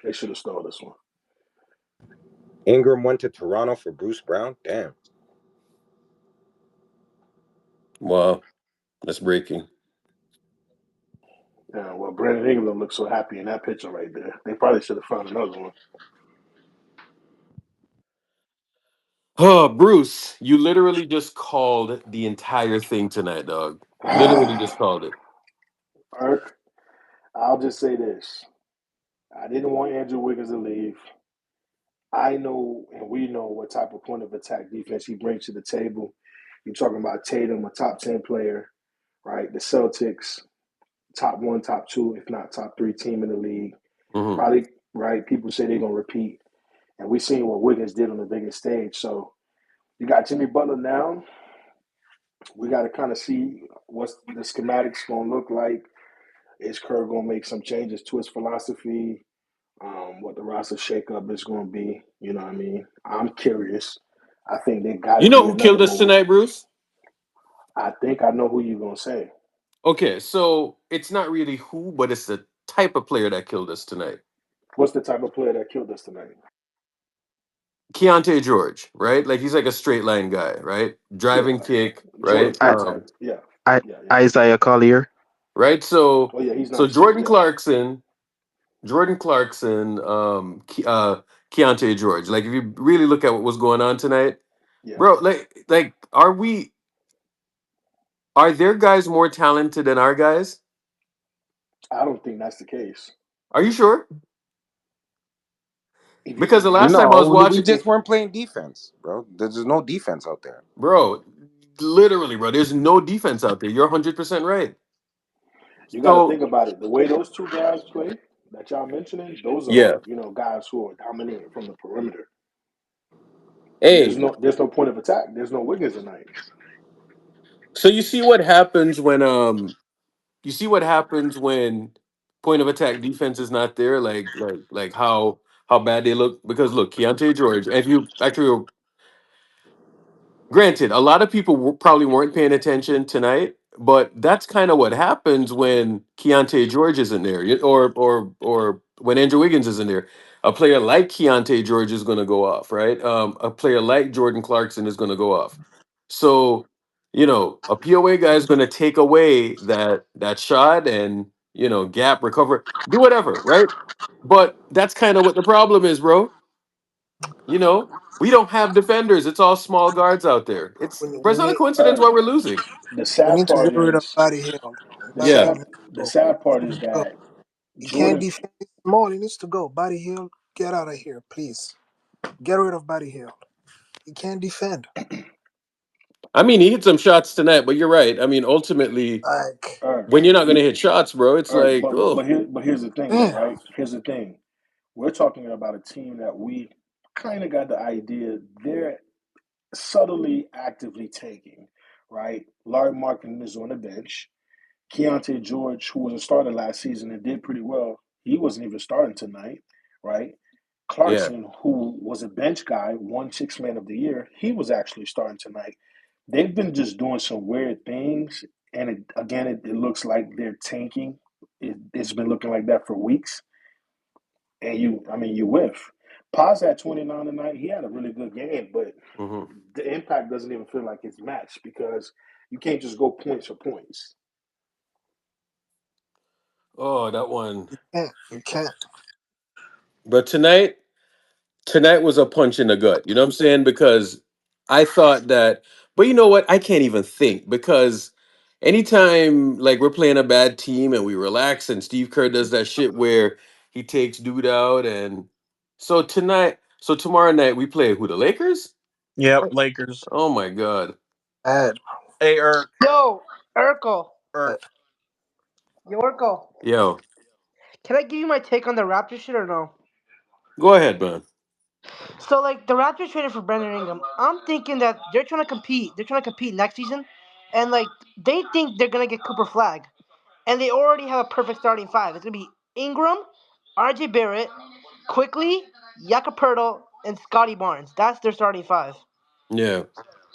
They should have stole this one. Ingram went to Toronto for Bruce Brown. Damn. Wow, that's breaking. Yeah, well, Brandon Ingram looks so happy in that picture right there. They probably should have found another one. Oh, Bruce, you literally just called the entire thing tonight, dog. Literally just called it. Irk, I'll just say this. I didn't want Andrew Wiggins to leave. I know and we know what type of point of attack defense he brings to the table. You're talking about Tatum, a top 10 player, right? The Celtics, top one, top two, if not top three team in the league. Hmm. Probably, right? People say they're going to repeat. And we seen what Wiggins did on the biggest stage. So you got Jimmy Butler now. We got to kind of see what the schematics going to look like. Is Kerr going to make some changes to his philosophy? What the roster shakeup is going to be? You know what I mean? I'm curious. I think they got to You know do who another killed us move. tonight, Bruce? I think I know who you're going to say. Okay, so it's not really who, but it's the type of player that killed us tonight. What's the type of player that killed us tonight? Keontae George, right? Like he's like a straight line guy, right? Yeah, Driving kick, right? Jordan I, Clarkson. Yeah, I yeah, yeah. Isaiah Collier. Right. So, Oh yeah, he's so nice too. Yeah, Jordan Clarkson, Keontae George. Like if you really look at what was going on tonight, yeah. bro, like are their guys more talented than our guys? I don't think that's the case. Are you sure? Because the If you last time I was No, we watching, just weren't playing defense, bro. There's no defense out there. bro, literally, bro, there's no defense out there. You're 100% right. you got to So, think about it, the way those two guys play that y'all mentioning, those yeah. are guys who are dominating from the perimeter. Hey, There's no point of attack. There's no Wiggins tonight. so you see what happens when you see what happens when point of attack defense is not there, like how bad they look. Because look, Keontae George, if you actually, granted, a lot of people probably weren't paying attention tonight, but that's kind of what happens when Keontae George isn't there, or when Andrew Wiggins isn't there. A player like Keontae George is going to go off, right? A player like Jordan Clarkson is going to go off. So, a POA guy is going to take away that shot and gap recover, do whatever, right? But that's kind of what the problem is, bro. You know, we don't have defenders. It's all small guards out there. We, But we it's not a need coincidence why we're losing. The we sad need to part get rid of is Buddy Hield. the Buddy Yeah. Hield sad needs to the go. sad He part needs is to go. that He can't Jordan. defend. He's small. He needs to go. Buddy Hield, get out of here, please. Get rid of Buddy Hield. He can't defend. I mean, he hit some shots tonight, but you're right. I mean, ultimately, Like, Irk, when you're not going to you hit shots, bro, it's Irk, like, oh, but here's the thing though, damn. right? Here's the thing. We're talking about a team that we kind of got the idea they're subtly actively tanking, right? Larry Markin is on the bench. Keontae George, who was a starter last season and did pretty well, he wasn't even starting tonight, right? yeah. Clarkson, who was a bench guy, won six man of the year, he was actually starting tonight. They've been just doing some weird things, and it looks like they're tanking. It's been looking like that for weeks, and you whiff. Paz had 29 tonight. He had a really good game, but Hmm. the impact doesn't even feel like it's matched because you can't just go points for points. Oh, that one. You can't. You can't. But tonight was a punch in the gut. You know what I'm saying? Because I thought that, but you know what? I can't even think because anytime like we're playing a bad team and we relax and Steve Kerr does that shit where he takes dude out and so tomorrow night we play who, the Lakers? Yep, Lakers. Oh my god. Bad. Hey, Irk. Yo, Urkel. Bad. Irk. Yo, Urkel. Yo, Can I give you my take on the Raptors shit or no? go ahead, man. So, like, the Raptors traded for Brandon Ingram. I'm thinking that they're trying to compete. They're trying to compete next season. And, like, they think they're going to get Cooper Flag. And they already have a perfect starting five. It's going to be Ingram, RJ Barrett, Quickly, Yakapurto, and Scotty Barnes. That's their starting five. Yeah.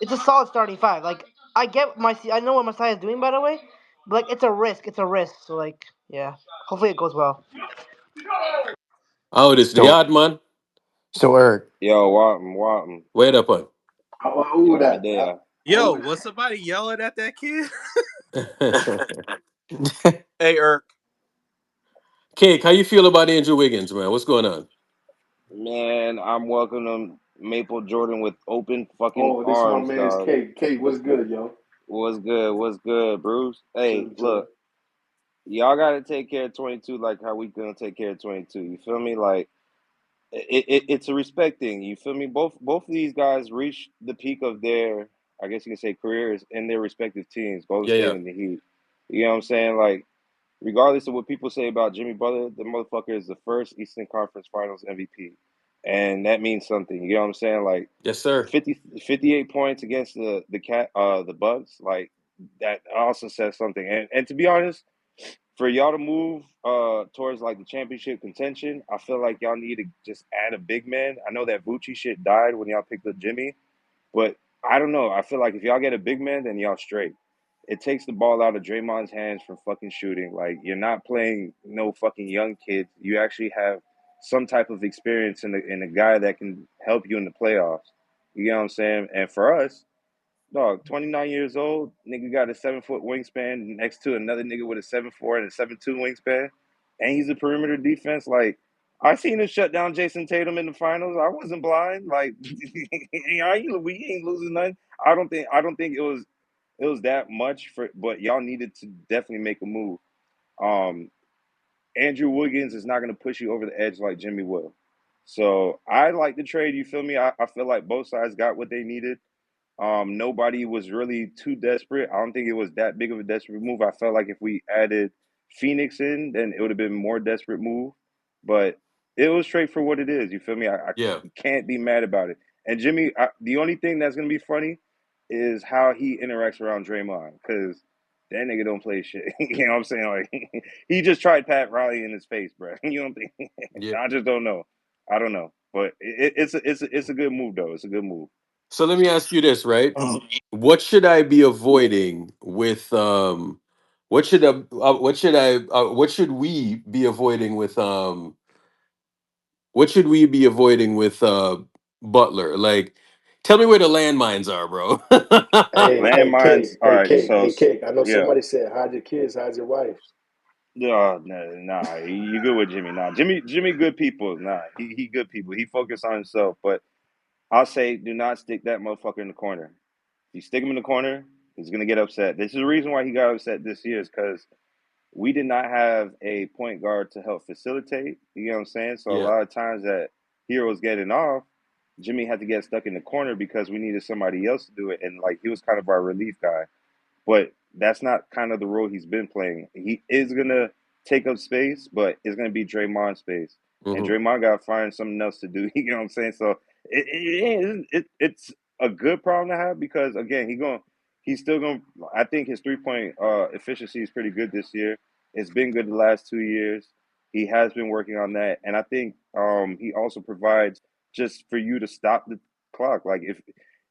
It's a solid starting five. Like, I know what Masai is doing, by the way. But, like, it's a risk. It's a risk. So, like, yeah. Hopefully it goes well. Oh, this the So yard man. so Eric, Yo, Walton, Walton. Wait up on. Who Yo, that? Medea. Yo, Who that? was somebody yelling at that kid? Hey, Irk. Cake, how you feel about Andrew Wiggins, man? What's going on? Man, I'm welcoming Maple Jordan with open fucking Oh, this is my arms, man's dog. Kate. Kate, what's good, yo? What's good? What's good, Bruce? Hey, Chilling, chilling. look, y'all gotta take care of 22 like how we gonna take care of 22. You feel me? Like it's a respect thing. You feel me? Both of these guys reached the peak of their, I guess you can say, careers in their respective teams, Golden Yeah, State yeah. and the Heat. You know what I'm saying? Like, regardless of what people say about Jimmy Butler, the motherfucker is the first Eastern Conference Finals MVP, and that means something. You know what I'm saying? Like, Yes, sir. 58 points against the Bucks, like that also says something. And to be honest, for y'all to move towards like the championship contention, I feel like y'all need to just add a big man. I know that Bucci shit died when y'all picked up Jimmy, but I don't know. I feel like if y'all get a big man, then y'all straight. It takes the ball out of Draymond's hands from fucking shooting. Like, you're not playing no fucking young kids. You actually have some type of experience in a guy that can help you in the playoffs. You know what I'm saying? And for us, dog, 29 years old, nigga got a 7 foot wingspan next to another nigga with a 7'4" and a 7'2" wingspan, and he's a perimeter defense. Like, I seen him shut down Jason Tatum in the finals. I wasn't blind. Like, we ain't losing nothing. I don't think it was that much for, but y'all needed to definitely make a move. Um, Andrew Wiggins is not going to push you over the edge like Jimmy will. So I like the trade. You feel me? I feel like both sides got what they needed. Nobody was really too desperate. I don't think it was that big of a desperate move. I felt like if we added Phoenix in, then it would have been more desperate move. But it was straight for what it is. You feel me? I Yeah. can't be mad about it. And Jimmy, the only thing that's gonna be funny is how he interacts around Draymond, because that nigga don't play shit. You know what I'm saying? Like, he just tried Pat Riley in his face, bro. You don't think? Yeah. I just don't know. I don't know. But it's a good move though. It's a good move. So let me ask you this, right? What should I be avoiding with what should we be avoiding with what should we be avoiding with Butler? Like, tell me where the landmines are, bro. Hey, Landmines. Kate. All Hey, right. Kate. So Hey, Kate. I know yeah. somebody said hide your kids, hide your wives. Nah. You good with Jimmy? Nah. Jimmy, good people. Nah. He good people. He focused on himself. But I'll say, do not stick that motherfucker in the corner. If you stick him in the corner, he's gonna get upset. This is the reason why he got upset this year, is because we did not have a point guard to help facilitate. You know what I'm saying? So a Yeah. lot of times that Hero was getting off, Jimmy had to get stuck in the corner because we needed somebody else to do it, and like he was kind of our relief guy. But that's not kind of the role he's been playing. He is gonna take up space, but it's gonna be Draymond space, and Hmm. Draymond got to find something else to do. You know what I'm saying? So it's a good problem to have, because again, he's still going. I think his 3 point efficiency is pretty good this year. It's been good the last 2 years. He has been working on that, and I think he also provides just for you to stop the clock. Like,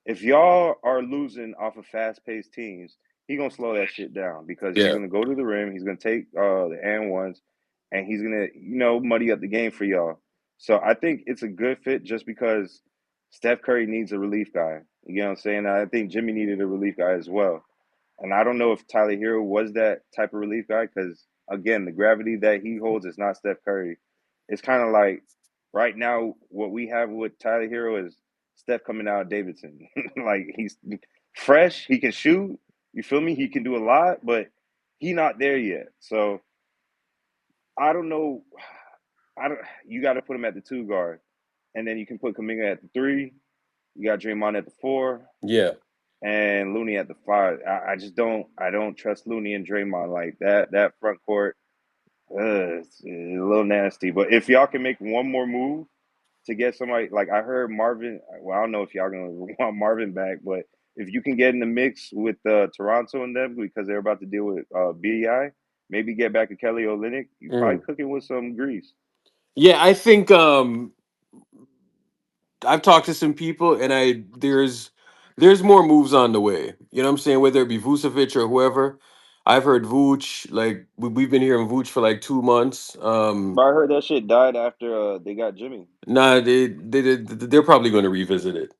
if y'all are losing off of fast paced teams, he gonna slow that shit down, because he's Yeah. gonna go to the rim, he's gonna take the and ones, and he's gonna muddy up the game for y'all. So I think it's a good fit, just because Steph Curry needs a relief guy. You know what I'm saying? I think Jimmy needed a relief guy as well. And I don't know if Tyler Hero was that type of relief guy, because again, the gravity that he holds is not Steph Curry. It's kind of like right now what we have with Tyler Hero is Steph coming out of Davidson. Like, he's fresh, he can shoot. You feel me? He can do a lot, but he not there yet. So I don't know. I don't. You got to put him at the two guard, and then you can put Kuminga at the three. You got Draymond at the four, Yeah. and Looney at the five. I just don't. I don't trust Looney and Draymond like that. That front court, it's a little nasty. But if y'all can make one more move to get somebody, like I heard Marvin. Well, I don't know if y'all gonna want Marvin back, but if you can get in the mix with Toronto and them, because they're about to deal with BI, maybe get back to Kelly Olynyk. You probably Mhm. cooking with some grease. Yeah, I think I've talked to some people, and there's more moves on the way. You know what I'm saying? Whether it be Vucevic or whoever. I've heard Vooch. Like we've been hearing Vooch for like 2 months. But I heard that shit died after they got Jimmy. Nah, they're probably going to revisit it.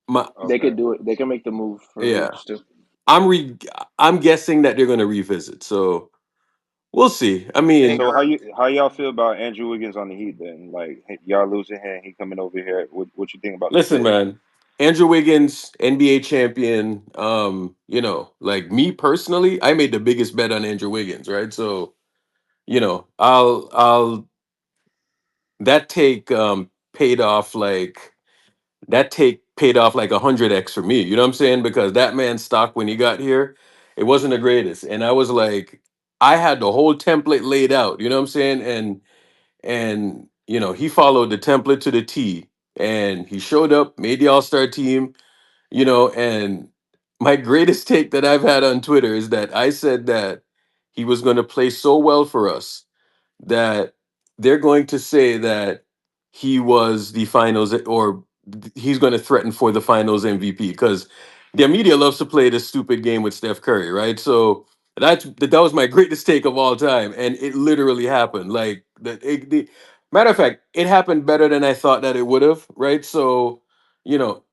My They Okay. could do it. They can make the move for yeah, Vooch too. I'm re I'm guessing that they're going to revisit. So we'll see. I Hey, mean, So Eric. how y'all feel about Andrew Wiggins on the Heat then? Like y'all losing him, he coming over here. What you think about the listen, fit? man. Andrew Wiggins, NBA champion. Like me personally, I made the biggest bet on Andrew Wiggins, right? So, I'll that take paid off like that take paid off like 100x for me. You know what I'm saying? Because that man's stock when he got here, it wasn't the greatest. And I was like, I had the whole template laid out, you know what I'm saying? And he followed the template to the T, and he showed up, made the all-star team, and my greatest take that I've had on Twitter is that I said that he was going to play so well for us that they're going to say that he was the finals or he's going to threaten for the finals MVP because the media loves to play this stupid game with Steph Curry, right? So that was my greatest take of all time, and it literally happened. Like the matter of fact, it happened better than I thought that it would have, right? So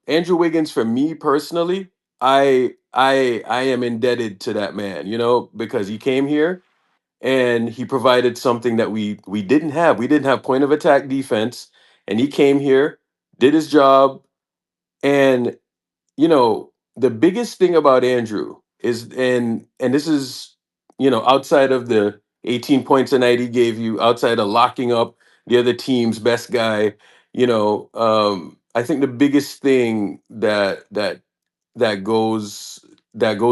Andrew Wiggins for me personally, I am indebted to that man, because he came here and he provided something that we didn't have. We didn't have point of attack defense, and he came here, did his job, and the biggest thing about Andrew is, and this is outside of the 18 points a night he gave you, outside of locking up the other team's best guy, I think the biggest thing that goes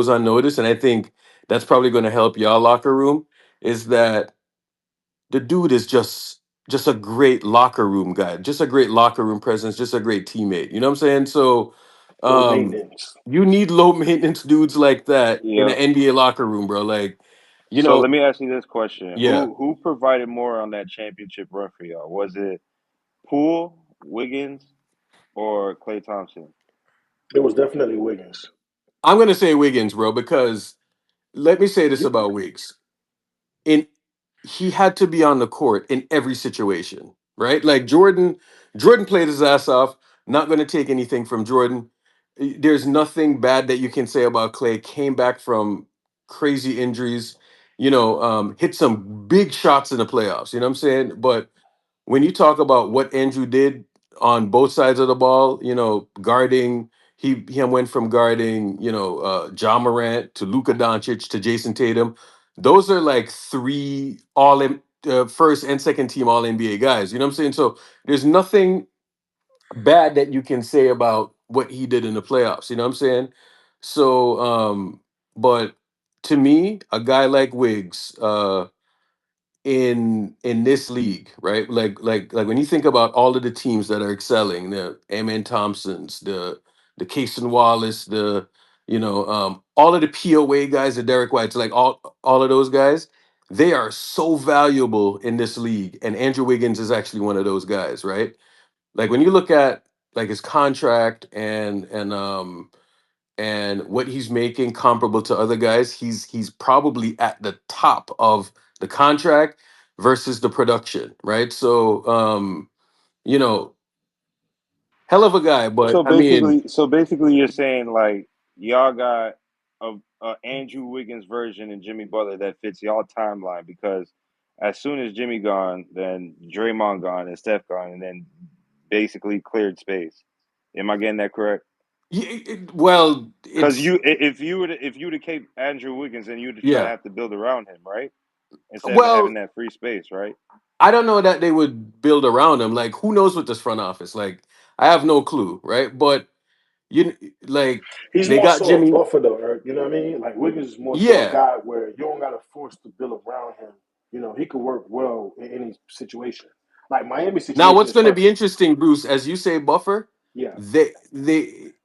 unnoticed, and I think that's probably going to help y'all locker room, is that the dude is just a great locker room guy, just a great locker room presence, just a great teammate. You know what I'm saying? So Low um maintenance. you need low maintenance dudes like that in Yeah. an NBA locker room, bro. Like, you So let know, me ask you this question: yeah. Who provided more on that championship run for y'all? Was it Poole, Wiggins, or Clay Thompson? It was definitely Wiggins. I'm gonna say Wiggins, bro, because let me say this You, about Wiggs. In He had to be on the court in every situation, right? Like Jordan played his ass off. Not going to take anything from Jordan. There's nothing bad that you can say about Clay. Came back from crazy injuries, hit some big shots in the playoffs. You know what I'm saying? But when you talk about what Andrew did on both sides of the ball, guarding, he went from guarding, Ja Morant to Luka Doncic to Jason Tatum. Those are like three first and second team All NBA guys. You know what I'm saying? So there's nothing bad that you can say about what he did in the playoffs. You know what I'm saying? So, but to me, a guy like Wiggs, in this league, right? Like when you think about all of the teams that are excelling, the Amen Thompsons, the Cason Wallace, the all of the POA guys, the Derek Whites, like all of those guys, they are so valuable in this league. And Andrew Wiggins is actually one of those guys, right? Like when you look at like his contract and what he's making comparable to other guys, he's probably at the top of the contract versus the production, right? So you know, hell of a guy, but I mean, So basically, you're saying like y'all got a Andrew Wiggins version and Jimmy Butler that fits y'all timeline because as soon as Jimmy gone, then Draymond gone and Steph gone, and then basically cleared space. Am I getting that correct? well, Because it's if you would have kept Andrew Wiggins, then you'd try to yeah. have to build around him, right? Instead of having Well, that free space, right? I don't know that they would build around him. Like, who knows with this front office? Like, I have no clue, right? But you like he's they more got so a Jimmy. buffer though, Eric. You know what I mean? Like Wiggins is more so a Yeah. guy where you don't got to force the bill around him. He could work well in any situation. Like Miami Now, situation what's is going to be perfect. interesting, Bruce, as you say, buffer. Yeah. They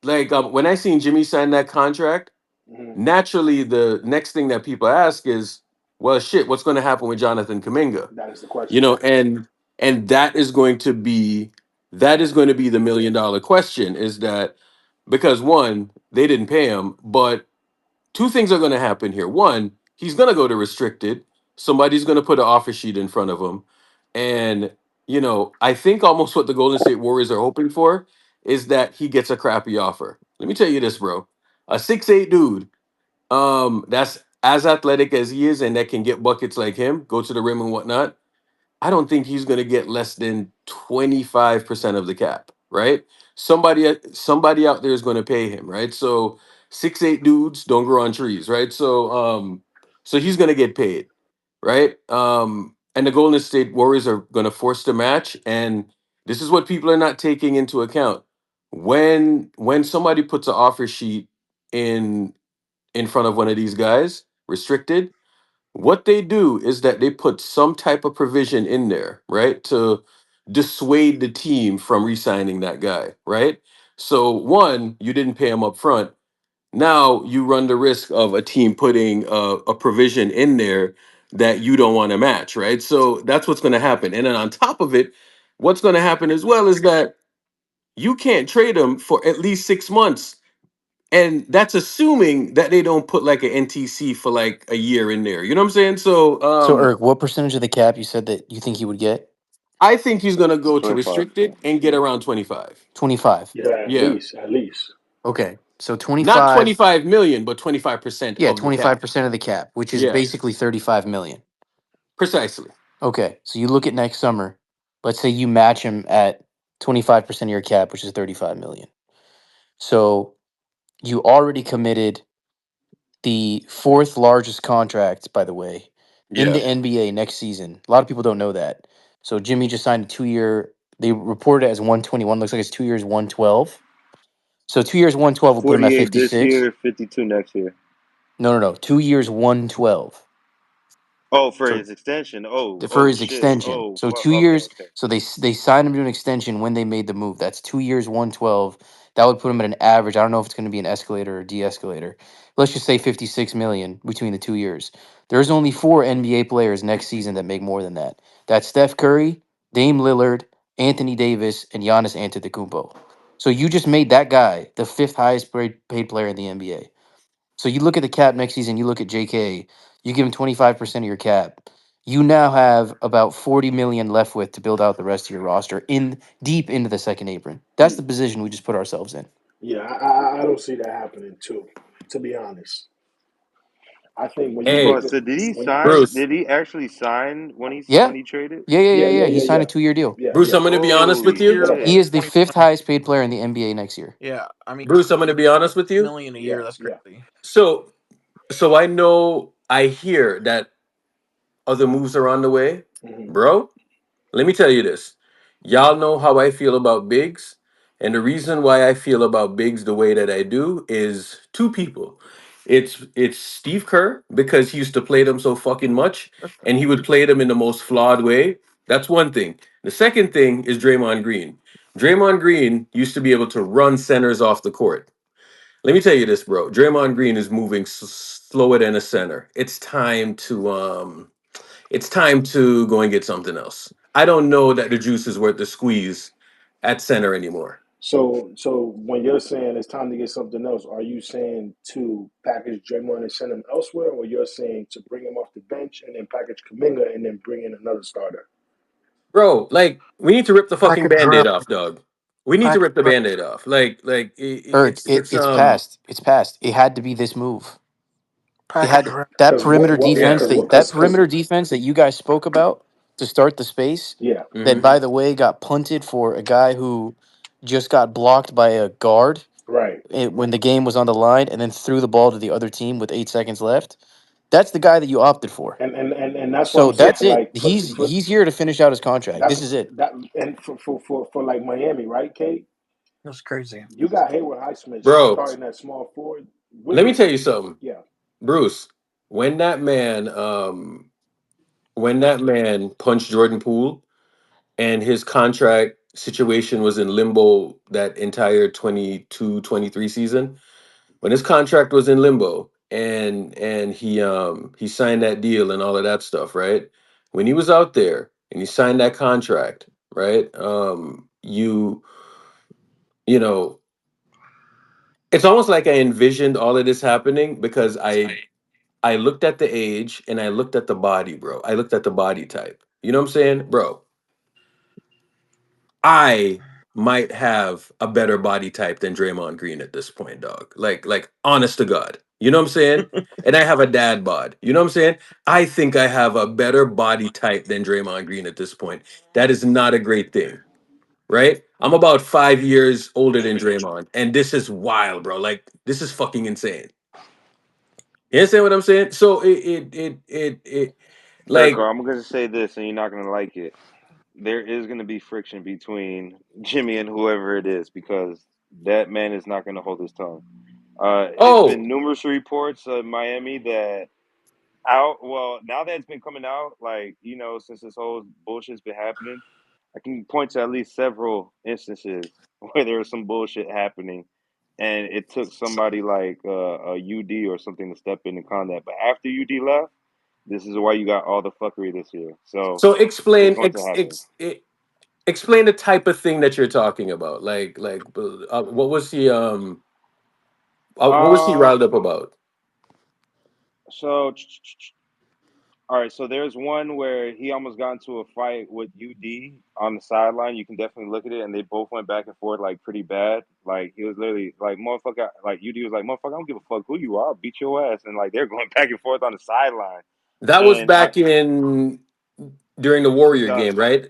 like when I seen Jimmy sign that contract. Hmm. Naturally, the next thing that people ask is, well, shit, what's going to happen with Jonathan Kuminga? That is the You question. know, and that is going to be the $1 million question, is that because one, they didn't pay him, but two things are going to happen here. One, he's going to go to restricted. Somebody's going to put an offer sheet in front of him. And, I think almost what the Golden State Warriors are hoping for is that he gets a crappy offer. Let me tell you this, bro. A 6'8" dude, that's as athletic as he is and that can get buckets like him, go to the rim and whatnot. I don't think he's going to get less than 25% of the cap, right? Somebody out there is going to pay him, right? So 6'8" dudes don't grow on trees, right? So he's going to get paid, right? And the Golden State Warriors are going to force the match, and this is what people are not taking into account. When somebody puts an offer sheet in front of one of these guys, restricted, what they do is that they put some type of provision in there, right, to dissuade the team from re-signing that guy, right? So one, you didn't pay him up front. Now you run the risk of a team putting a provision in there that you don't want to match, right? So that's what's going to happen. And then on top of it, what's going to happen as well is that you can't trade him for at least 6 months, and that's assuming that they don't put like an NTC for like a year in there. You know what I'm saying? So So, Eric, what percentage of the cap you said that you think he would get? I think he's gonna go to 25. restricted and get around 25. 25. Yeah, at Yeah. least, at least. Okay. So Not 25, 25 million, but 25% yeah, of the cap. 25% of the cap, which is Yeah, basically 35 million. precisely. Okay. So you look at next summer. Let's say you match him at 25% of your cap, which is 35 million. So you already committed the fourth largest contract, by the way, in Yeah. the NBA next season. A lot of people don't know that. So Jimmy just signed a 2 year. They reported it as 121. Looks like it's 2 years, 112. So 2 years, 112 will put him at 48 this 56. year, 52 next year. No, no, no. 2 years, 112 Oh, for So his extension. Oh, for oh his shit. extension. Oh, So fuck. two Okay, years. okay. So they signed him to an extension when they made the move. That's 2 years, 112. That would put him at an average. I don't know if it's going to be an escalator or de-escalator. Let's just say 56 million between the 2 years. There's only four NBA players next season that make more than that. That's Steph Curry, Dame Lillard, Anthony Davis, and Giannis Antetokounmpo. So you just made that guy the fifth highest paid player in the NBA. So you look at the cap next season, you look at JK, you give him 25% of your cap. You now have about 40 million left with to build out the rest of your roster in deep into the second apron. That's the position we just put ourselves in. Yeah, I don't see that happening too. To be honest, I think when you hey, look But at so did he when sign? Bruce. Did he actually sign Yeah. when he traded? Yeah, yeah, yeah, yeah, yeah, yeah. He yeah, signed yeah, a 2 year deal. yeah, Bruce, yeah. I'm gonna be honest with Holy you. But Year He shit. is the fifth 121. highest paid player in the NBA next year. Yeah, I mean, Bruce, I'm gonna be honest with you. million a yeah, year. That's yeah. crazy. So so I know I hear that other moves are on the way, Hmm. bro. Let me tell you this. Y'all know how I feel about bigs. And the reason why I feel about bigs the way that I do is two people. It's Steve Kerr because he used to play them so fucking much That's and he would play them in the most flawed way. That's one thing. The second thing is Draymond Green. Draymond Green used to be able to run centers off the court. Let me tell you this, bro. Draymond Green is moving slower than a center. It's time to go and get something else. I don't know that the juice is worth the squeeze at center anymore. So when you're saying it's time to get something else, are you saying to package Draymond and send him elsewhere, or you're saying to bring him off the bench and then package Kuminga and then bring in another starter? Bro, like we need to rip the fucking Package band-aid draft. off, dog. We need to Package rip the draft. band-aid off. Like Eric, it's it's it's um past. It's past. It had to be this move. It Package had draft. that Because what perimeter what yeah. defense because that because perimeter defense that you guys spoke about to start the space. yeah. That, Hmm. by the way, got punted for a guy who just got blocked by a guard Right. when the game was on the line, and then threw the ball to the other team with 8 seconds left. That's the guy that you opted for. And that's what So I'm saying that's for it. like for He's here to finish out his contract. that's This is it. that and for like Miami, right, Kate? That's crazy. You got Hayward Highsmith Bro, starting at small forward. let me Wiggins, tell you something. yeah, Bruce, when that man punched Jordan Poole and his contract situation was in limbo that entire 22-23 season, when his contract was in limbo and he signed that deal and all of that stuff, right? When he was out there and he signed that contract, right? You know, It's almost like I envisioned all of this happening because I looked at the age and I looked at the body, bro. I looked at the body type. You know what I'm saying, bro? I might have a better body type than Draymond Green at this point, dog. Like honest to God. You know what I'm saying? And I have a dad bod. You know what I'm saying? I think I have a better body type than Draymond Green at this point. That is not a great thing, right? I'm about 5 years older than Draymond, and this is wild, bro. Like this is fucking insane. You understand what I'm saying? So like Urkel, I'm gonna say this, and you're not gonna like it. There is gonna be friction between Jimmy and whoever it is because that man is not gonna hold his tongue. It's oh, been numerous reports of Miami that out. Well, now that it's been coming out, like since this whole bullshit's been happening, I can point to at least several instances where there was some bullshit happening, and it took somebody like a UD or something to step in and calm that. But after UD left, this is why you got all the fuckery this year. So so it's explain going to happen. explain the type of thing that you're talking about. What was he Um. riled up about? So all right, so there's one where he almost got into a fight with UD on the sideline. You can definitely look at it, and they both went back and forth like pretty bad. Like he was literally like, "Motherfucker," like UD was like, "Motherfucker, I don't give a fuck who you are, I'll beat your ass," and like they're going back and forth on the sideline. That was And back in during the two Warrior game, thousand, right?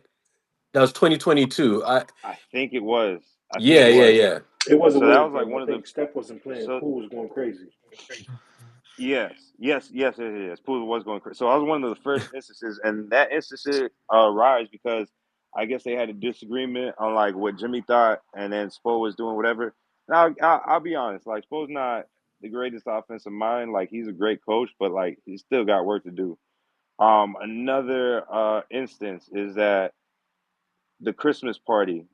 That was 2022. I think it was, I think Yeah, it yeah, was. yeah. It was a So that weird was like game. I one of the think Steph wasn't playing. so Poole was going crazy. yes. Poole was going crazy. So I was one of the first instances, and that instance rise because I guess they had a disagreement on like what Jimmy thought, and then Spo was doing whatever. Now I'll be honest, like Spo's not the greatest offensive mind. Like he's a great coach, but like he's still got work to do. Another instance is that the Christmas party.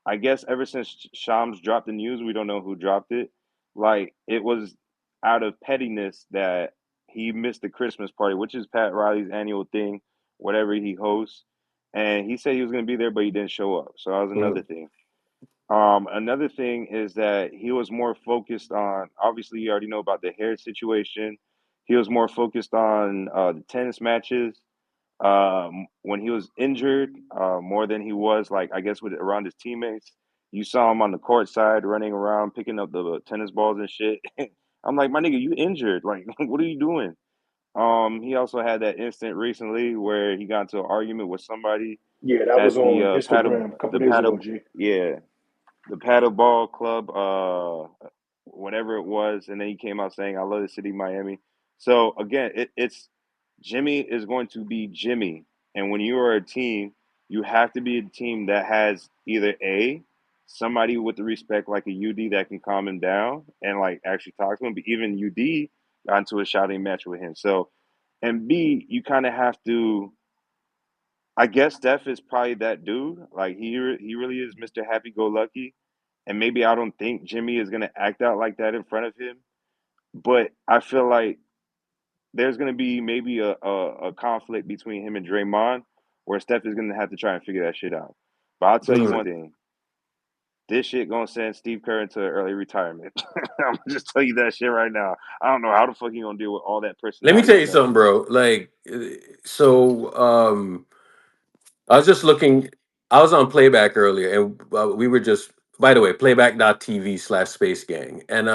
I guess ever since Shams dropped the news, we don't know who dropped it. Like it was out of pettiness that he missed the Christmas party, which is Pat Riley's annual thing, whatever he hosts. And he said he was going to be there, but he didn't show up. So that was another Mm. thing. Another thing is that he was more focused on. Obviously, you already know about the hair situation. He was more focused on the tennis matches when he was injured, more than he was like I guess with around his teammates. You saw him on the court side running around picking up the tennis balls and shit. I'm like, my nigga, you injured. Like, what are you doing? He also had that instant recently where he got into an argument with somebody Yeah, that was at on Instagram a couple the days ago, paddle G. yeah the paddle ball club, whatever it was, and then he came out saying, "I love the city, Miami." So again, it's Jimmy is going to be Jimmy, and when you are a team, you have to be a team that has either a somebody with the respect like a UD that can calm him down and like actually talk to him. But even UD got into a shouting match with him. So and B, you kind of have to. I guess Steph is probably that dude. Like he really is Mr. Happy Go Lucky, and maybe I don't think Jimmy is gonna act out like that in front of him. But I feel like there's gonna be maybe a conflict between him and Draymond, where Steph is gonna have to try and figure that shit out. But I'll tell you Mm. one thing: this shit gonna send Steve Kerr into early retirement. I'm gonna just tell you that shit right now. I don't know how the fuck he gonna deal with all that Let me personality tell you stuff. something, bro. So I was just looking. I was on playback earlier, and we were just. By the way, playback.tv/space gang, and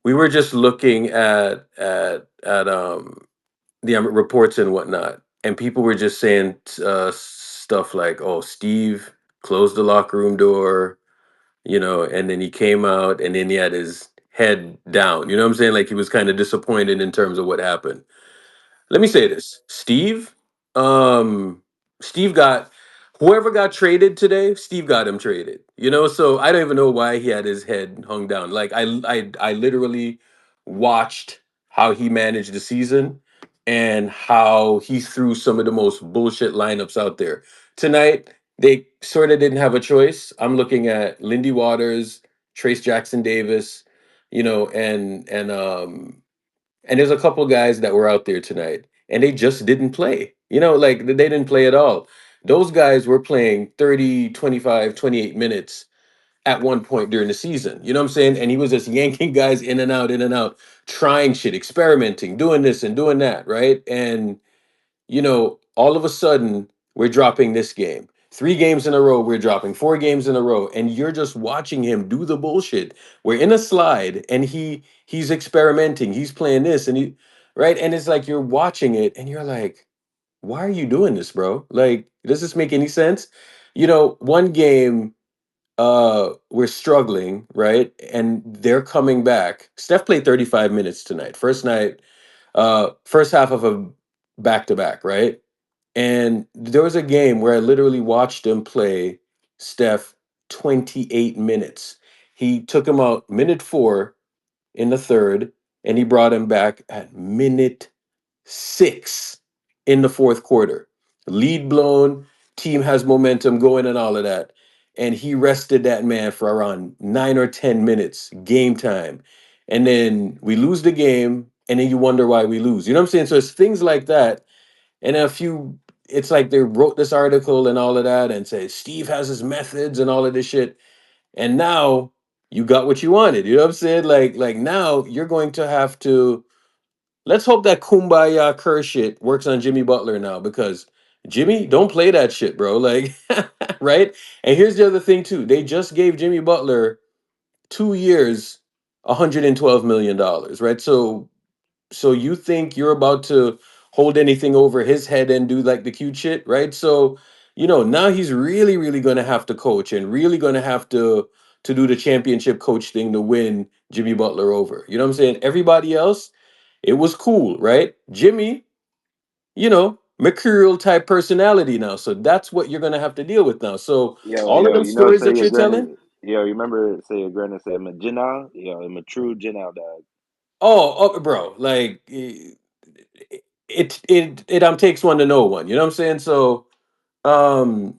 we were just looking at the reports and whatnot, and people were just saying stuff like, "Oh, Steve closed the locker room door," and then he came out, and then he had his head down. You know what I'm saying? Like he was kind of disappointed in terms of what happened. Let me say this, Um, Steve got whoever got traded today. Steve got him traded. So I don't even know why he had his head hung down. Like I literally watched how he managed the season and how he threw some of the most bullshit lineups out there tonight. They sort of didn't have a choice. I'm looking at Lindy Waters, Trace Jackson Davis, and there's a couple guys that were out there tonight, and they just didn't play. Like they didn't play at all. Those guys were playing 30, 25, 28 minutes at one point during the season. You know what I'm saying? And he was just yanking guys in and out, trying shit, experimenting, doing this and doing that, right? And all of a sudden we're dropping this game. 3 games in a row, we're dropping 4 games in a row, and you're just watching him do the bullshit. We're in a slide, and he's experimenting. He's playing this, and he right, and it's like you're watching it, and you're like, why are you doing this, bro? Like, does this make any sense? One game, we're struggling, right, and they're coming back. Steph played 35 minutes tonight, first night, first half of a back to back, right? And there was a game where I literally watched him play Steph 28 minutes. He took him out minute 4 in the third, and he brought him back at minute 6 in the fourth quarter. Lead blown, team has momentum going and all of that. And he rested that man for around 9 or 10 minutes, game time. And then we lose the game, and then you wonder why we lose. You know what I'm saying? So it's things like that. And a few, it's like they wrote this article and all of that and say Steve has his methods and all of this shit. And now you got what you wanted. You know what I'm saying? Like now you're going to have to, let's hope that kumbaya curse shit works on Jimmy Butler now, because Jimmy, don't play that shit, bro. Like, right? And here's the other thing too. They just gave Jimmy Butler 2 years, $112 million, right? So you think you're about to hold anything over his head and do like the cute shit, right? So, now he's really, really gonna have to coach and really gonna have to do the championship coach thing to win Jimmy Butler over. You know what I'm saying? Everybody else, it was cool, right? Jimmy, mercurial type personality now. So that's what you're gonna have to deal with now. So Yo, all of yo, them you know, stories say that your you're telling, granted. Yo, you remember say your granted said, "I'm a Jinal." Yo, I'm a true Jinal dog. oh, bro, like it takes one to know one. You know what I'm saying? So um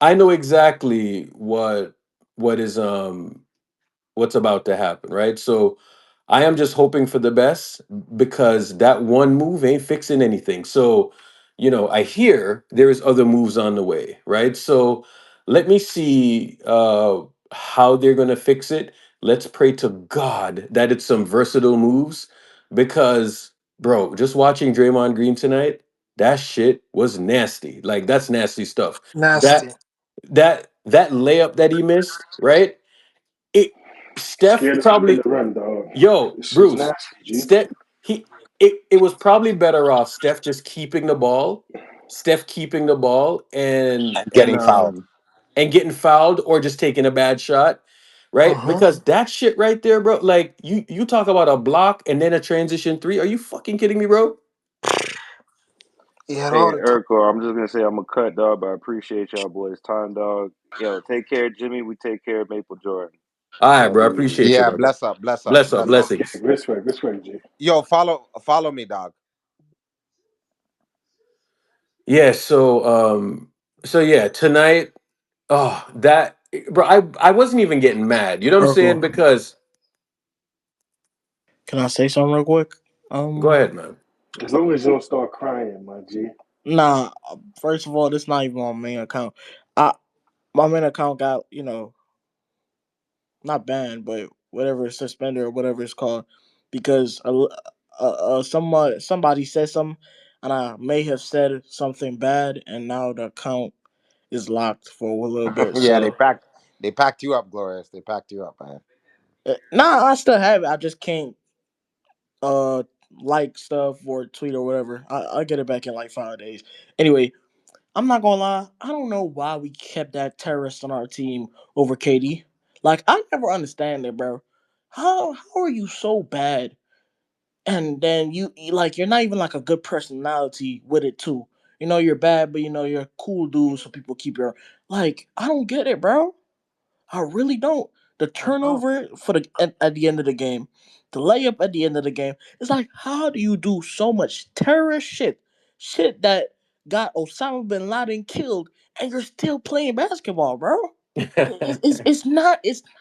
I know exactly what is what's about to happen, right? So I am just hoping for the best, because that one move ain't fixing anything. So, I hear there is other moves on the way, right? So let me see how they're gonna fix it. Let's pray to God that it's some versatile moves, because bro, just watching Draymond Green tonight, that shit was nasty. Like, that's nasty stuff. Nasty. That that layup that he missed, right? It Steph Scared to commit probably, the run, dog. yo, It's Bruce, nasty, G. Steph, it was probably better off Steph just keeping the ball, Steph keeping the ball and and getting fouled. getting fouled, or just taking a bad shot, right? Uh-huh. Because that shit right there, bro, like you talk about a block and then a transition three. Are you fucking kidding me, bro? He had Hey, all the time. Urkel, I'm just gonna say I'm a cut dog, but I appreciate y'all boys' time, dog. Yo, take care of Jimmy. We take care of Maple Jordan. All right, Y'all bro. I be easy. appreciate you, Yeah, brother. bless up, bless up, Bless up, bless up. blessings. Respect, respect, respect, G. Yo, follow me, dog. Yeah, so yeah, tonight, oh, that, bro, I wasn't even getting mad. You know what I'm saying? Urkel, Because can I say something real quick? go ahead, man. As long as you don't start crying, my G. Nah. First of all, this not even my main account. I My main account got not banned, but whatever, suspended or whatever it's called, because somebody said something, and I may have said something bad, and now the account is locked for a little bit. Yeah, So they packed you up, Glorious. They packed you up, man. nah, I still have it. I just can't uh like stuff or tweet or whatever. I'll get it back in like 5 days. Anyway, I'm not gonna lie. I don't know why we kept that terrorist on our team over KD. Like, I never understand it, bro. How are you so bad, and then like, you're not even like a good personality with it too. You're bad, but you're a cool dude, so people keep your, like. I don't get it, bro. I really don't. The I know. turnover at the end of the game, the layup at the end of the game. It's like, how do you do so much terrorist shit that got Osama bin Laden killed, and you're still playing basketball, bro? It's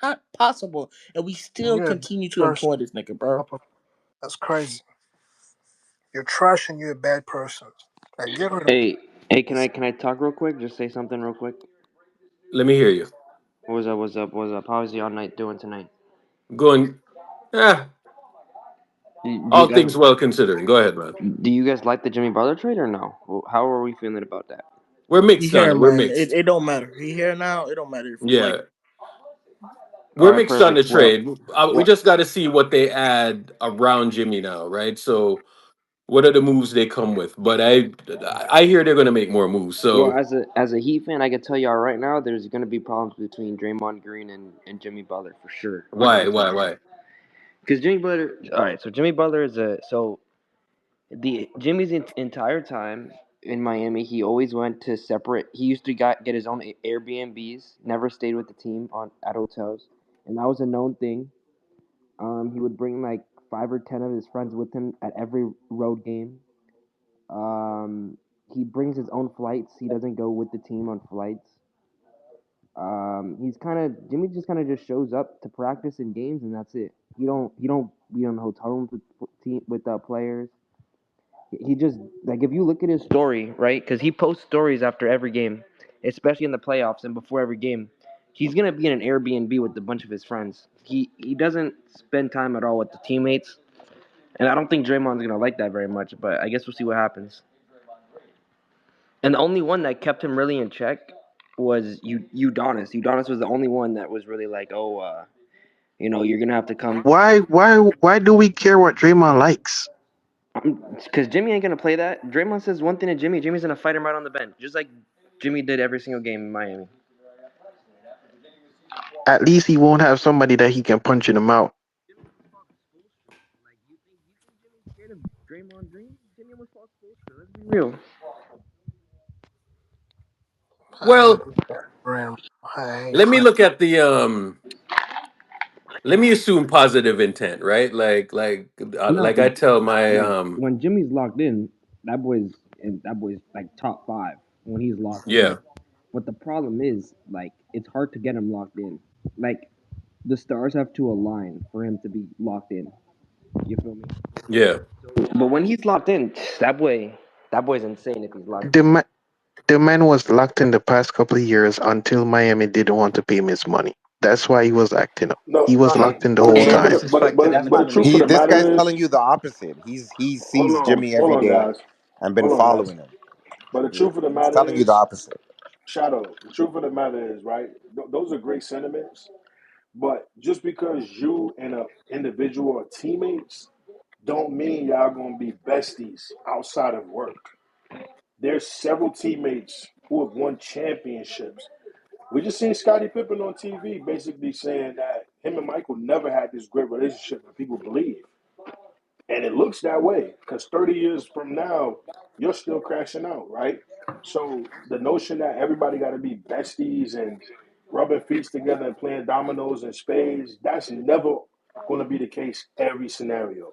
not possible, and we And still you're a bad continue to person. employ this nigga, bro. Top of- That's crazy. You're trash and you're a bad person. Like, get rid of him, Hey, hey, can please. I talk real quick? Just say something real quick. Let me hear you. What's up? What's up? What's up? How's y'all night doing tonight? Going, eh, Do you all guys things well considering. Go ahead, man. do you guys like the Jimmy Butler trade or no? How are we feeling about that? We're He mixed on here, it. We're man. It, mixed. it don't matter. He here now. It don't matter if we like Yeah, him. All we're right, mixed on the perfect. Well, trade. We well, just got to see what they add around Jimmy now, right? So, what are the moves they come with? But I hear they're going to make more moves. well, So, as a Heat fan, I can tell y'all right now, there's going to be problems between Draymond Green and Jimmy Butler for sure. I'm why, gonna tell why, you why? because Jimmy Butler. All right, so Jimmy Butler is a so the Jimmy's entire time in Miami, he always went to separate. He used to get his own Airbnbs. Never stayed with the team on at hotels, and that was a known thing. He would bring like 5 or 10 of his friends with him at every road game. He brings his own flights. He doesn't go with the team on flights. He's kind of Jimmy just kind of just shows up to practice in games and that's it. He don't be in hotel rooms with players. He just like if you look at his story, right? Because he posts stories after every game, especially in the playoffs and before every game. He's gonna be in an Airbnb with a bunch of his friends. He doesn't spend time at all with the teammates, and I don't think Draymond's gonna like that very much. But I guess we'll see what happens. And the only one that kept him really in check was Udonis. Udonis was the only one that was really like, oh, you're gonna have to come Why do we care what Draymond likes? because Jimmy ain't gonna play that. Draymond says one thing to Jimmy. Jimmy's gonna fight him right on the bench, just like Jimmy did every single game in Miami. At least he won't have somebody that he can punch in the mouth. Jimmy almost fought Spoelstra. Like you think Jimmy's scared of Draymond Green? Jimmy almost fought Spoelstra. Let's be real. I Well, ain't Graham. I ain't let me fight. look at the let me assume positive intent, right? No, Like I tell my like when Jimmy's locked in, that boy's like top five when he's locked in. yeah, But the problem is, like, it's hard to get him locked in. Like, the stars have to align for him to be locked in. You feel me? yeah, But when he's locked in, that boy's insane if he's locked The in. ma- the man was locked in the past couple of years until Miami didn't want to pay him his money. That's why he was acting up. No, He was locked in the but the whole truth of And time. the That's but the truth of he the this guy's matter is, telling you the opposite. He sees Jimmy hold every on, day guys, and been hold on, guys. following him. But the truth of the He's telling matter you the is, opposite. Shadow. The truth of the matter is, right? Those are great sentiments. But just because you and a individual are teammates, don't mean y'all gonna be besties outside of work. There's several teammates who have won championships. We just seen Scottie Pippen on TV basically saying that him and Michael never had this great relationship that people believe. And it looks that way because 30 years from now, you're still crashing out, right? So the notion that everybody got to be besties and rubbing feet together and playing dominoes and spades, that's never going to be the case every scenario.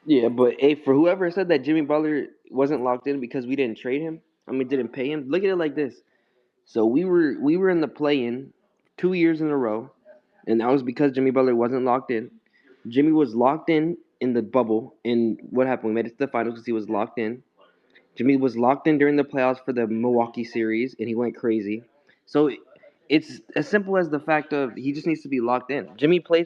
Yeah, but hey, for whoever said that Jimmy Butler wasn't locked in because we didn't trade him, I mean, didn't pay him, look at it like this. So we were in the play-in 2 years in a row, and that was because Jimmy Butler wasn't locked in. Jimmy was locked in the bubble, and what happened? We made it to the finals because he was locked in. Jimmy was locked in during the playoffs for the Milwaukee series, and he went crazy. So it's as simple as the fact of he just needs to be locked in. Jimmy plays